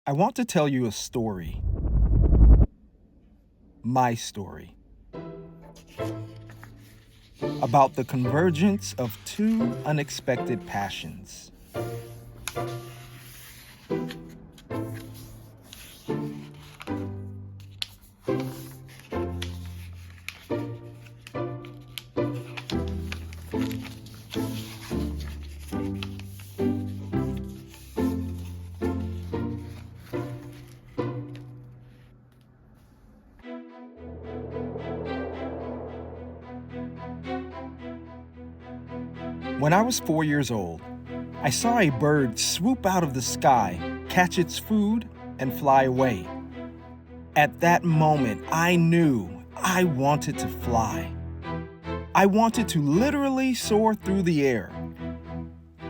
I want to tell you a story, my story, about the convergence of two unexpected passions. When I was 4 years old, I saw a bird swoop out of the sky, catch its food, and fly away. At that moment, I knew I wanted to fly. I wanted to literally soar through the air.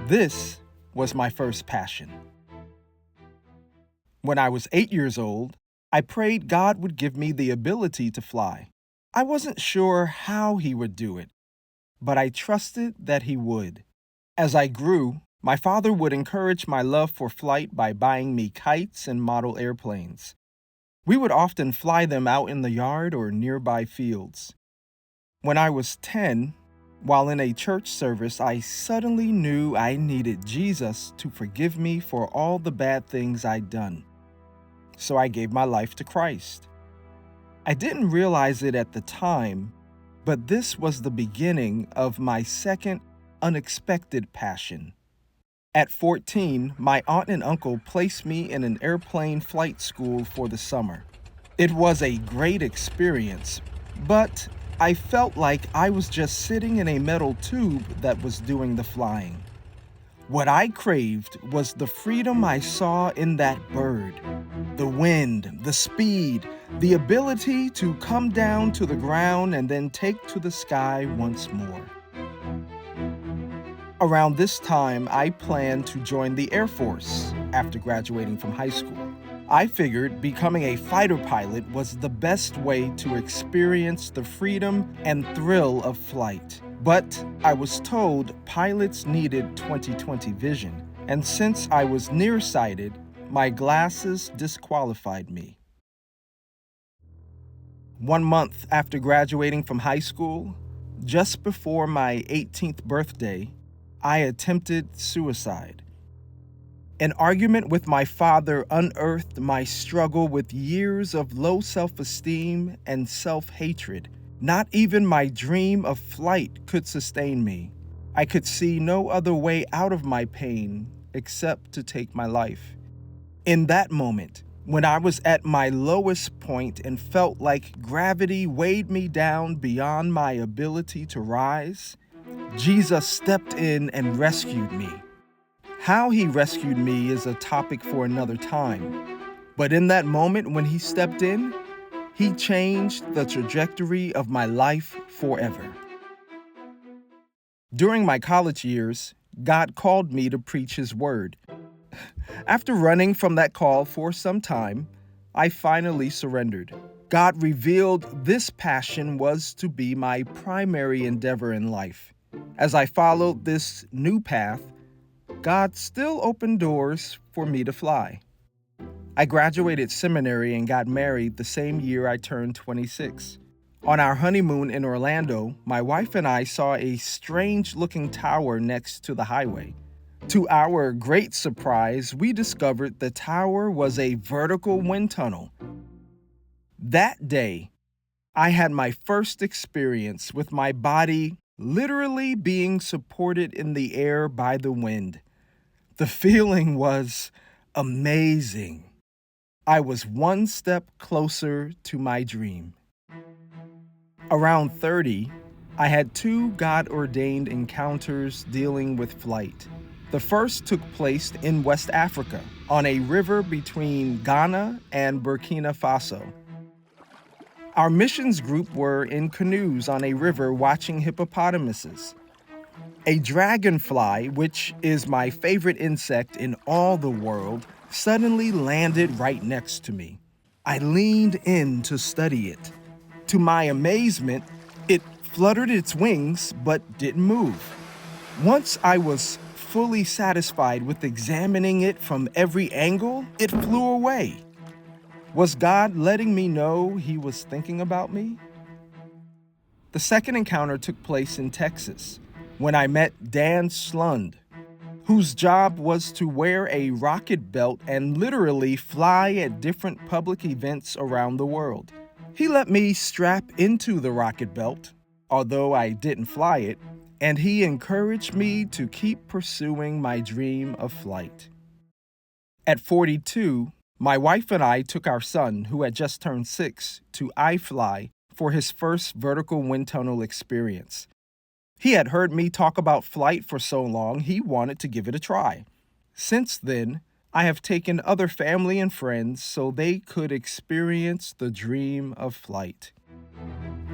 This was my first passion. When I was 8 years old, I prayed God would give me the ability to fly. I wasn't sure how He would do it, but I trusted that He would. As I grew, my father would encourage my love for flight by buying me kites and model airplanes. We would often fly them out in the yard or nearby fields. When I was 10, while in a church service, I suddenly knew I needed Jesus to forgive me for all the bad things I'd done. So I gave my life to Christ. I didn't realize it at the time, but this was the beginning of my second unexpected passion. At 14, my aunt and uncle placed me in an airplane flight school for the summer. It was a great experience, but I felt like I was just sitting in a metal tube that was doing the flying. What I craved was the freedom I saw in that bird. The wind, the speed, the ability to come down to the ground and then take to the sky once more. Around this time, I planned to join the Air Force after graduating from high school. I figured becoming a fighter pilot was the best way to experience the freedom and thrill of flight. But I was told pilots needed 20/20 vision, and since I was nearsighted, my glasses disqualified me. 1 month after graduating from high school, just before my 18th birthday, I attempted suicide. An argument with my father unearthed my struggle with years of low self-esteem and self-hatred. Not even my dream of flight could sustain me. I could see no other way out of my pain except to take my life. In that moment, when I was at my lowest point and felt like gravity weighed me down beyond my ability to rise, Jesus stepped in and rescued me. How He rescued me is a topic for another time. But in that moment when He stepped in, He changed the trajectory of my life forever. During my college years, God called me to preach His word. After running from that call for some time, I finally surrendered. God revealed this passion was to be my primary endeavor in life. As I followed this new path, God still opened doors for me to fly. I graduated seminary and got married the same year I turned 26. On our honeymoon in Orlando, my wife and I saw a strange-looking tower next to the highway. To our great surprise, we discovered the tower was a vertical wind tunnel. That day, I had my first experience with my body literally being supported in the air by the wind. The feeling was amazing. I was one step closer to my dream. Around 30, I had two God-ordained encounters dealing with flight. The first took place in West Africa, on a river between Ghana and Burkina Faso. Our missions group were in canoes on a river watching hippopotamuses. A dragonfly, which is my favorite insect in all the world, suddenly landed right next to me. I leaned in to study it. To my amazement, it fluttered its wings but didn't move. Once I was fully satisfied with examining it from every angle, it flew away. Was God letting me know He was thinking about me? The second encounter took place in Texas when I met Dan Slund, whose job was to wear a rocket belt and literally fly at different public events around the world. He let me strap into the rocket belt, although I didn't fly it, and he encouraged me to keep pursuing my dream of flight. At 42, my wife and I took our son, who had just turned 6, to iFly for his first vertical wind tunnel experience. He had heard me talk about flight for so long, he wanted to give it a try. Since then, I have taken other family and friends so they could experience the dream of flight.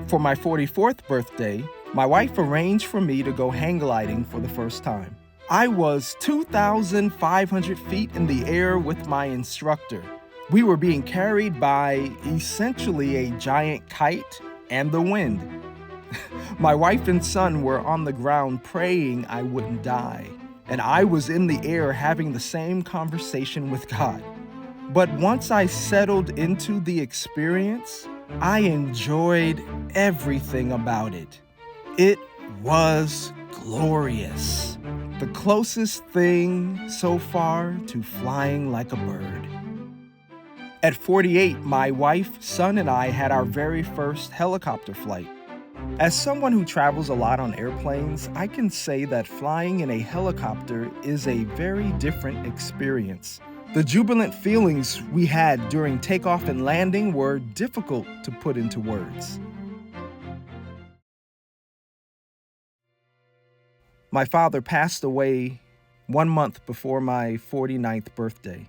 For my 44th birthday, my wife arranged for me to go hang gliding for the first time. I was 2,500 feet in the air with my instructor. We were being carried by essentially a giant kite and the wind. My wife and son were on the ground praying I wouldn't die, and I was in the air having the same conversation with God. But once I settled into the experience, I enjoyed everything about it. It was glorious. The closest thing so far to flying like a bird. At 48, my wife, son, and I had our very first helicopter flight. As someone who travels a lot on airplanes, I can say that flying in a helicopter is a very different experience. The jubilant feelings we had during takeoff and landing were difficult to put into words. My father passed away 1 month before my 49th birthday.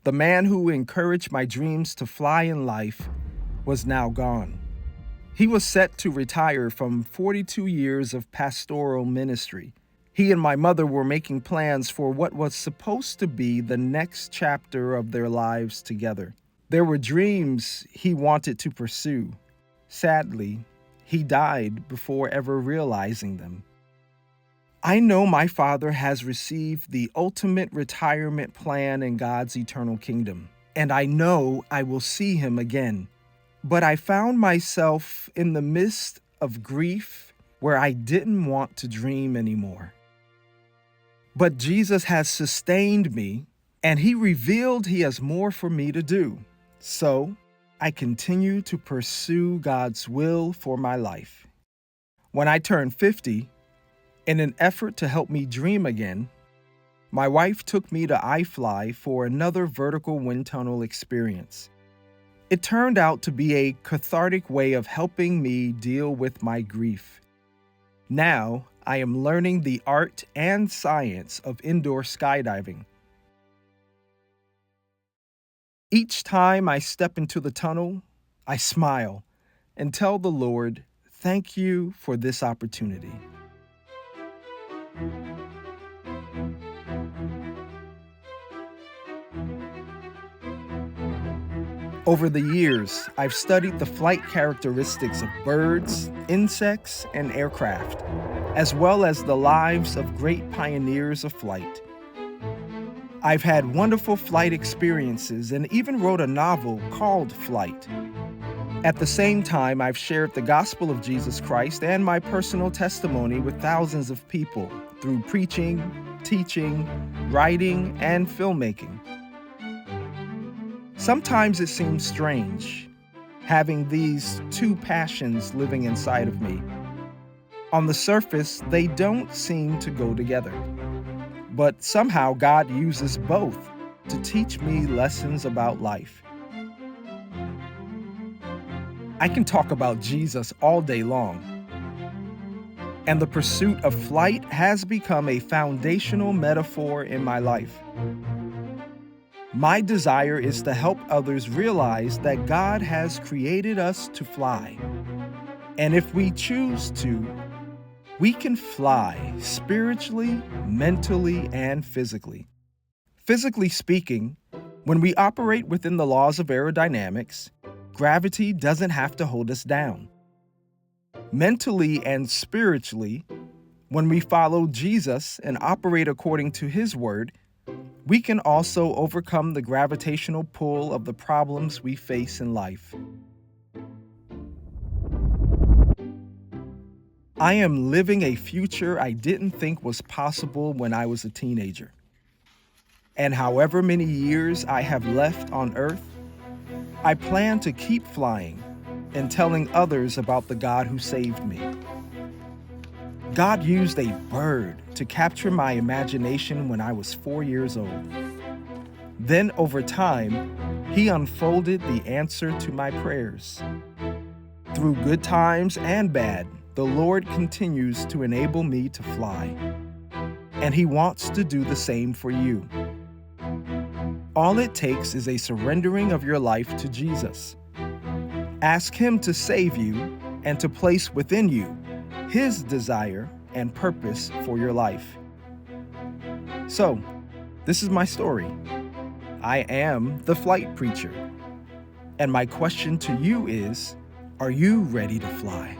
The man who encouraged my dreams to fly in life was now gone. He was set to retire from 42 years of pastoral ministry. He and my mother were making plans for what was supposed to be the next chapter of their lives together. There were dreams he wanted to pursue. Sadly, he died before ever realizing them. I know my father has received the ultimate retirement plan in God's eternal kingdom, and I know I will see him again. But I found myself in the midst of grief where I didn't want to dream anymore. But Jesus has sustained me, and He revealed He has more for me to do. So I continue to pursue God's will for my life. When I turned 50, in an effort to help me dream again, my wife took me to iFly for another vertical wind tunnel experience. It turned out to be a cathartic way of helping me deal with my grief. Now, I am learning the art and science of indoor skydiving. Each time I step into the tunnel, I smile and tell the Lord, "Thank you for this opportunity." Over the years, I've studied the flight characteristics of birds, insects, and aircraft, as well as the lives of great pioneers of flight. I've had wonderful flight experiences and even wrote a novel called Flight. At the same time, I've shared the gospel of Jesus Christ and my personal testimony with thousands of people through preaching, teaching, writing, and filmmaking. Sometimes it seems strange, having these two passions living inside of me. On the surface, they don't seem to go together. But somehow God uses both to teach me lessons about life. I can talk about Jesus all day long. And the pursuit of flight has become a foundational metaphor in my life. My desire is to help others realize that God has created us to fly. And if we choose to, we can fly spiritually, mentally, and physically. Physically speaking, when we operate within the laws of aerodynamics, gravity doesn't have to hold us down. Mentally and spiritually, When we follow Jesus and operate according to His word, we can also overcome the gravitational pull of the problems we face in life. I am living a future I didn't think was possible when I was a teenager. And however many years I have left on Earth, I plan to keep flying and telling others about the God who saved me. God used a bird to capture my imagination when I was 4 years old. Then, over time, He unfolded the answer to my prayers. Through good times and bad, the Lord continues to enable me to fly. And He wants to do the same for you. All it takes is a surrendering of your life to Jesus. Ask Him to save you and to place within you His desire and purpose for your life. So, this is my story. I am the flight preacher. And my question to you is, are you ready to fly?